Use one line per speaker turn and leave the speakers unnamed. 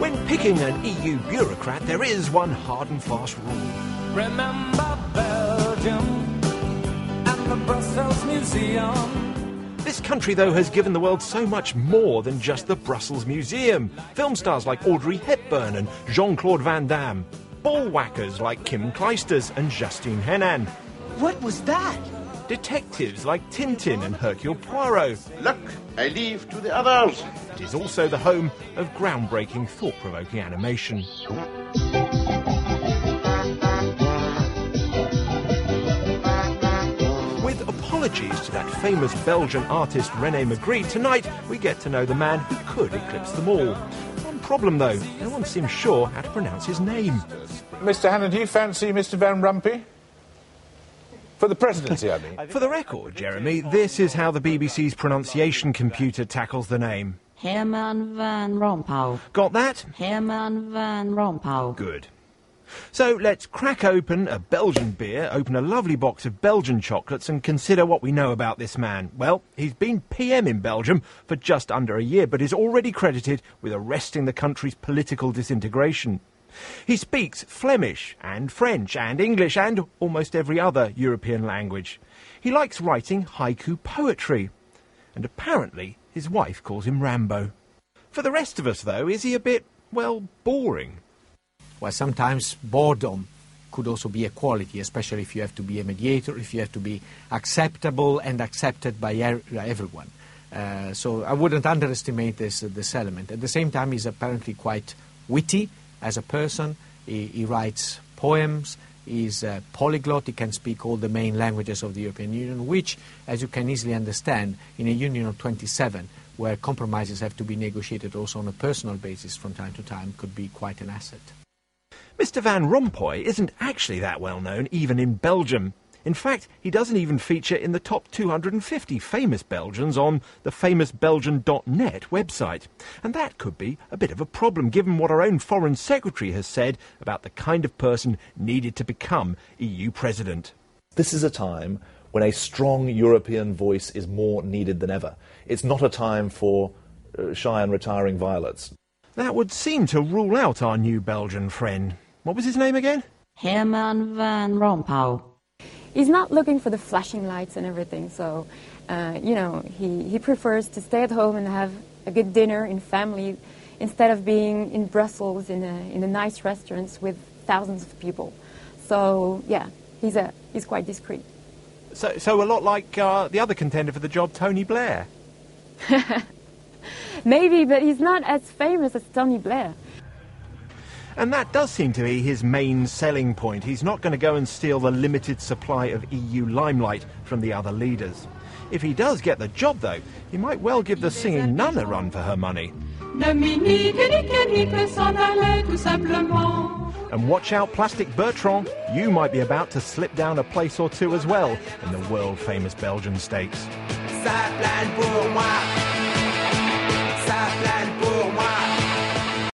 When picking an EU bureaucrat, there is one hard and fast rule.
Remember Belgium and the Brussels Museum.
This country, though, has given the world so much more than just the Brussels Museum. Film stars like Audrey Hepburn and Jean-Claude Van Damme. Ball whackers like Kim Clijsters and Justine Henin.
What was that?
Detectives like Tintin and Hercule Poirot.
Luck, I leave to the others.
It is also the home of groundbreaking, thought-provoking animation. With apologies to that famous Belgian artist René Magritte, tonight we get to know the man who could eclipse them all. One problem, though, no one seems sure how to pronounce his name.
Mr. Hannon, do you fancy Mr. Van Rompuy? For the presidency, I mean.
For the record, Jeremy, this is how the BBC's pronunciation computer tackles the name.
Herman Van Rompuy.
Got that?
Herman Van Rompuy.
Good. So let's crack open a Belgian beer, open a lovely box of Belgian chocolates and consider what we know about this man. Well, he's been PM in Belgium for just under a year, but is already credited with arresting the country's political disintegration. He speaks Flemish and French and English and almost every other European language. He likes writing haiku poetry. And apparently his wife calls him Rambo. For the rest of us, though, is he a bit, well, boring?
Well, sometimes boredom could also be a quality, especially if you have to be a mediator, if you have to be acceptable and accepted by everyone. So I wouldn't underestimate this element. At the same time, he's apparently quite witty as a person. He writes poems, he's a polyglot, he can speak all the main languages of the European Union, which, as you can easily understand, in a union of 27, where compromises have to be negotiated also on a personal basis from time to time, could be quite an asset.
Mr. Van Rompuy isn't actually that well known, even in Belgium. In fact, he doesn't even feature in the top 250 famous Belgians on the famousbelgian.net website. And that could be a bit of a problem, given what our own Foreign Secretary has said about the kind of person needed to become EU President.
This is a time when a strong European voice is more needed than ever. It's not a time for shy and retiring violets.
That would seem to rule out our new Belgian friend. What was his name again?
Herman Van Rompuy.
He's not looking for the flashing lights and everything, so, he prefers to stay at home and have a good dinner in family instead of being in Brussels in a nice restaurants with thousands of people. So, yeah, he's quite discreet.
So a lot like the other contender for the job, Tony Blair.
Maybe, but he's not as famous as Tony Blair.
And that does seem to be his main selling point. He's not going to go and steal the limited supply of EU limelight from the other leaders. If he does get the job, though, he might well give the singing nun a run for her money. And watch out, Plastic Bertrand, you might be about to slip down a place or two as well in the world-famous Belgian stakes.